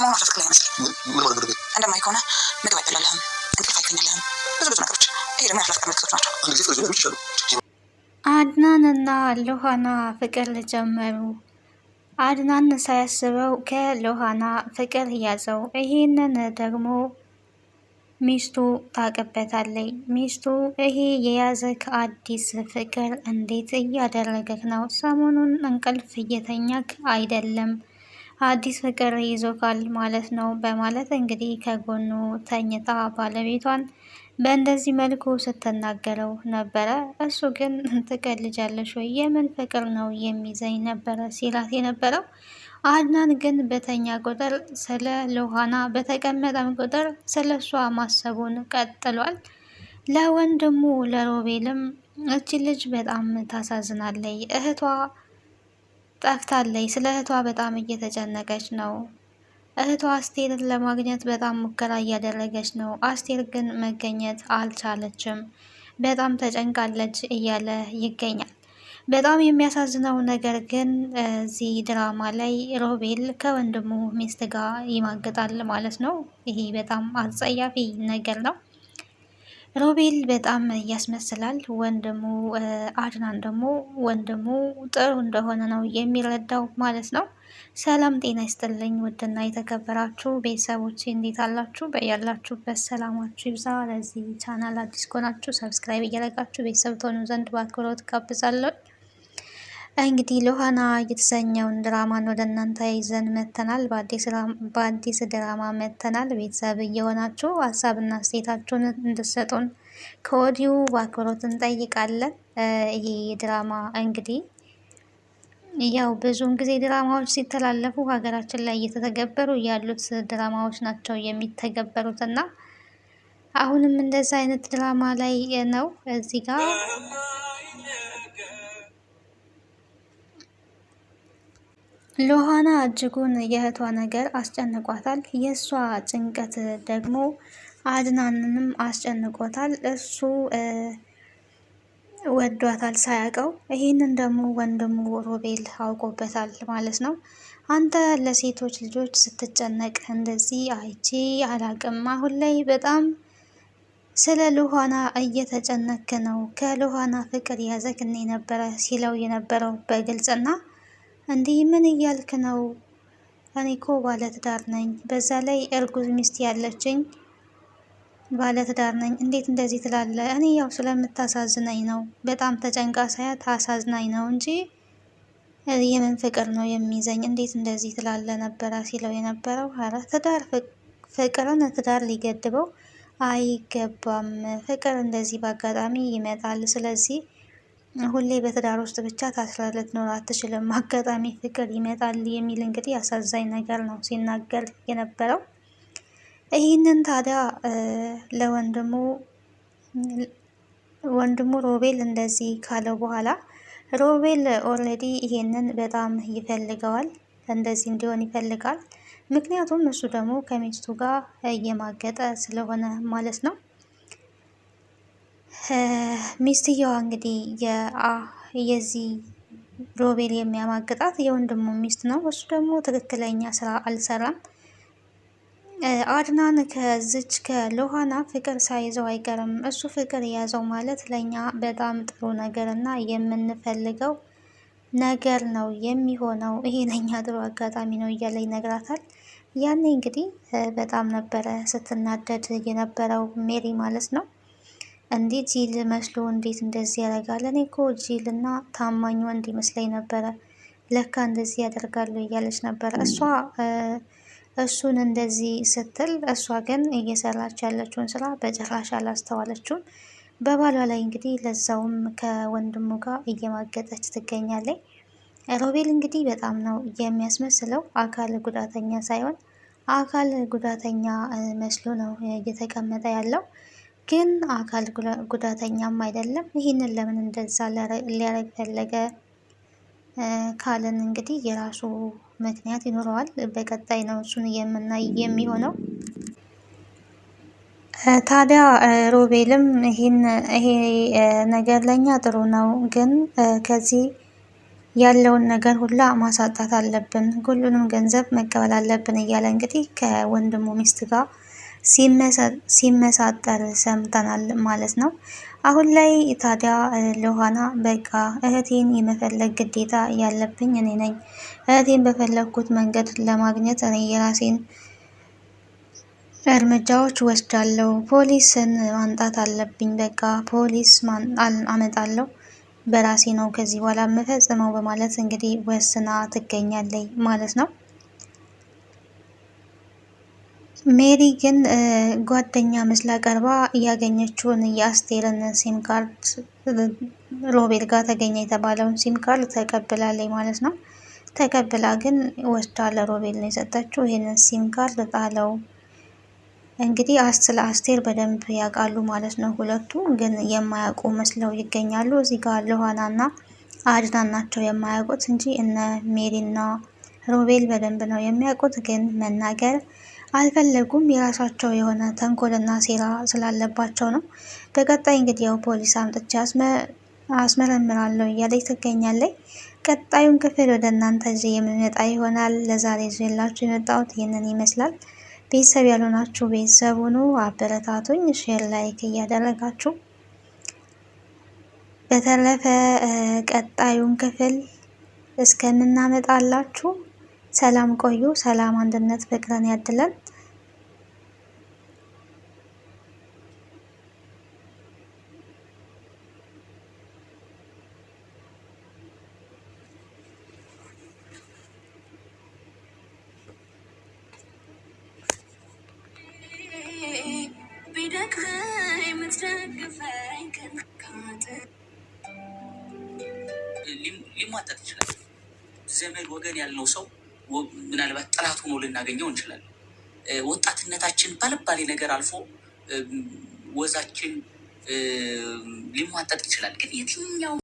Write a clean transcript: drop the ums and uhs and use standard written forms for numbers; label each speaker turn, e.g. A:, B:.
A: ሰሞኑን ፍቅር ላይ ይመስል እንደማይከሆነ ምግብ አይበላልህም፣ እንቅልፍ አይተኛልህም፣ ብዙ ነገሮች። ይሄ ደግሞ የአፍላ ፍቅር ምልክቶች ናቸው።
B: አድናንና ሉሃና ፍቅር ጀመሩ። አድናን ሳያስበው ከሉሃና ፍቅር ያዘው። ይሄንን ደግሞ ሚስቱ ታውቅበታለች። ሚስቱ ይሄ የያዘክ አዲስ ፍቅር እንዴት እያደረገክ ነው? ሰሞኑን እንቅልፍ እየተኛክ አይደለም፣ አዲስ ፍቅር ይዞካል ማለት ነው በማለት እንግዲህ ከጎኑ ተኝታ ባለቤቷን በእንደዚህ መልኩ ስትናገረው ነበረ። እሱ ግን ትቀልጃለሽ ወይ? የምን ፍቅር ነው የሚይዘኝ ነበረ ሲላት የነበረው። አድናን ግን በተኛ ቁጥር ስለ ሉሃና በተቀመጠም ቁጥር ስለ እሷ ማሰቡን ቀጥሏል። ለወንድሙ ለሮቤልም እቺ ልጅ በጣም ታሳዝናለይ፣ እህቷ ጠፍታለይ፣ ስለ እህቷ በጣም እየተጨነቀች ነው። እህቷ አስቴርን ለማግኘት በጣም ሙከራ እያደረገች ነው። አስቴር ግን መገኘት አልቻለችም፣ በጣም ተጨንቃለች እያለ ይገኛል። በጣም የሚያሳዝነው ነገር ግን እዚህ ድራማ ላይ ሮቤል ከወንድሙ ሚስት ጋር ይማግጣል ማለት ነው። ይሄ በጣም አጸያፊ ነገር ነው። ሮቤል በጣም ያስመስላል። ወንድሙ አድናን ደግሞ ወንድሙ ጥሩ እንደሆነ ነው የሚረዳው ማለት ነው። ሰላም ጤና ይስጥልኝ ውድና የተከበራችሁ ቤተሰቦች እንዴት አላችሁ? በያላችሁበት ሰላማችሁ ይብዛ። ለዚህ ቻናል አዲስ ከሆናችሁ ሰብስክራይብ እያደረጋችሁ ቤተሰብ ትሆኑ ዘንድ በአክብሮት ጋብዛለሁ። እንግዲህ ሉሃና የተሰኘውን ድራማን ወደ እናንተ ይዘን መተናል። በአዲስ ድራማ መተናል። ቤተሰብ እየሆናችሁ ሀሳብና አስተያየታችሁን እንድትሰጡን ከወዲሁ በአክብሮት እንጠይቃለን። ይሄ ድራማ እንግዲህ ያው ብዙውን ጊዜ ድራማዎች ሲተላለፉ ሀገራችን ላይ እየተተገበሩ ያሉት ድራማዎች ናቸው የሚተገበሩት እና አሁንም እንደዛ አይነት ድራማ ላይ ነው እዚህ ጋር ሉሃና እጅጉን የእህቷ ነገር አስጨንቋታል። የእሷ ጭንቀት ደግሞ አድናንንም አስጨንቆታል። እሱ ወዷታል ሳያውቀው፣ ይህንን ደግሞ ወንድሙ ሮቤል አውቆበታል ማለት ነው። አንተ ለሴቶች ልጆች ስትጨነቅ እንደዚህ አይቼ አላቅም። አሁን ላይ በጣም ስለ ሉሃና እየተጨነክ ነው። ከሉሃና ፍቅር ያዘክኔ ነበረ ሲለው የነበረው በግልጽና እንዲህ ምን እያልክ ነው? እኔ እኮ ባለትዳር ነኝ፣ በዛ ላይ እርጉዝ ሚስት ያለችኝ ባለትዳር ነኝ። እንዴት እንደዚህ ትላለ? እኔ ያው ስለምታሳዝነኝ ነው፣ በጣም ተጨንቃ ሳያት አሳዝናኝ ነው እንጂ የምን ፍቅር ነው የሚይዘኝ? እንዴት እንደዚህ ትላለ ነበረ ሲለው የነበረው። ኧረ ፍቅርን ትዳር ሊገድበው አይገባም። ፍቅር እንደዚህ በአጋጣሚ ይመጣል። ስለዚህ ሁሌ በትዳር ውስጥ ብቻ ታስራ ልትኖር አትችልም። አጋጣሚ ፍቅር ይመጣል የሚል እንግዲህ አሳዛኝ ነገር ነው ሲናገር የነበረው። ይህንን ታዲያ ወንድሙ ሮቤል እንደዚህ ካለው በኋላ ሮቤል ኦልሬዲ ይሄንን በጣም ይፈልገዋል፣ እንደዚህ እንዲሆን ይፈልጋል። ምክንያቱም እሱ ደግሞ ከሚስቱ ጋር እየማገጠ ስለሆነ ማለት ነው። ሚስትየዋ እንግዲህ የዚህ ሮቤል የሚያማግጣት የወንድሙ ሚስት ነው። እሱ ደግሞ ትክክለኛ ስራ አልሰራም። አድናን ከዚች ከሉሃና ፍቅር ሳይዘው አይቀርም። እሱ ፍቅር የያዘው ማለት ለእኛ በጣም ጥሩ ነገር እና የምንፈልገው ነገር ነው የሚሆነው። ይሄ ለእኛ ጥሩ አጋጣሚ ነው እያለ ይነግራታል። ያኔ እንግዲህ በጣም ነበረ ስትናደድ የነበረው ሜሪ ማለት ነው። እንዴት ጂል መስሎ እንዴት እንደዚህ ያደርጋል? እኔ እኮ ጂል እና ታማኝ ወንድ ይመስለኝ ነበረ፣ ለካ እንደዚህ ያደርጋሉ እያለች ነበረ እሷ እሱን እንደዚህ ስትል፣ እሷ ግን እየሰራች ያለችውን ስራ በጭራሽ አላስተዋለችውም። በባሏ ላይ እንግዲህ ለዛውም ከወንድሙ ጋር እየማገጠች ትገኛለች። ሮቤል እንግዲህ በጣም ነው የሚያስመስለው። አካል ጉዳተኛ ሳይሆን አካል ጉዳተኛ መስሎ ነው እየተቀመጠ ያለው፣ ግን አካል ጉዳተኛም አይደለም። ይህንን ለምን እንደዛ ሊያረግ ፈለገ ካልን እንግዲህ የራሱ ምክንያት ይኖረዋል። በቀጣይ ነው እሱን የምናይ የሚሆነው። ታዲያ ሮቤልም ይሄ ነገር ለኛ ጥሩ ነው፣ ግን ከዚህ ያለውን ነገር ሁላ ማሳጣት አለብን፣ ሁሉንም ገንዘብ መቀበል አለብን እያለ እንግዲህ ከወንድሙ ሚስት ጋር ሲመሳጠር ሰምተናል ማለት ነው። አሁን ላይ ታዲያ ሉሃና በቃ እህቴን የመፈለግ ግዴታ ያለብኝ እኔ ነኝ። እህቴን በፈለግኩት መንገድ ለማግኘት እኔ የራሴን እርምጃዎች ወስዳለሁ። ፖሊስን ማምጣት አለብኝ። በቃ ፖሊስ አመጣለሁ፣ በራሴ ነው ከዚህ በኋላ የምፈጽመው በማለት እንግዲህ ወስና ትገኛለች ማለት ነው። ሜሪ ግን ጓደኛ መስላ ቀርባ እያገኘችውን የአስቴርን ሲም ካርድ ሮቤል ጋር ተገኘ የተባለውን ሲም ካርድ ተቀብላለች ማለት ነው። ተቀብላ ግን ወስዳ ለሮቤል ነው የሰጠችው። ይህንን ሲም ካርድ ጣለው። እንግዲህ ስለ አስቴር በደንብ ያውቃሉ ማለት ነው። ሁለቱ ግን የማያውቁ መስለው ይገኛሉ። እዚህ ጋር ሉሃናና አድናን ናቸው የማያውቁት እንጂ እነ ሜሪና ሮቤል በደንብ ነው የሚያውቁት፣ ግን መናገር አልፈለጉም። የራሳቸው የሆነ ተንኮልና ሴራ ስላለባቸው ነው። በቀጣይ እንግዲህ ያው ፖሊስ አምጥቼ አስመረምራለሁ እያለች ትገኛለች። ቀጣዩን ክፍል ወደ እናንተ ይዤ የምመጣ ይሆናል። ለዛሬ ይዤላችሁ የመጣሁት ይህንን ይመስላል። ቤተሰብ ያልሆናችሁ ቤተሰብ ሁኑ፣ አበረታቱኝ፣ ሼር ላይክ እያደረጋችሁ። በተረፈ ቀጣዩን ክፍል እስከምናመጣላችሁ ሰላም ቆዩ። ሰላም፣ አንድነት፣ ፍቅርን ያድለን።
A: ሊሟጠጥ ይችላል። ዘመድ ወገን ያልነው ሰው ምናልባት ጠላት ሆኖ ልናገኘው እንችላለን። ወጣትነታችን ባልባሌ ነገር አልፎ ወዛችን ሊሟጠጥ ይችላል። ግን የትኛው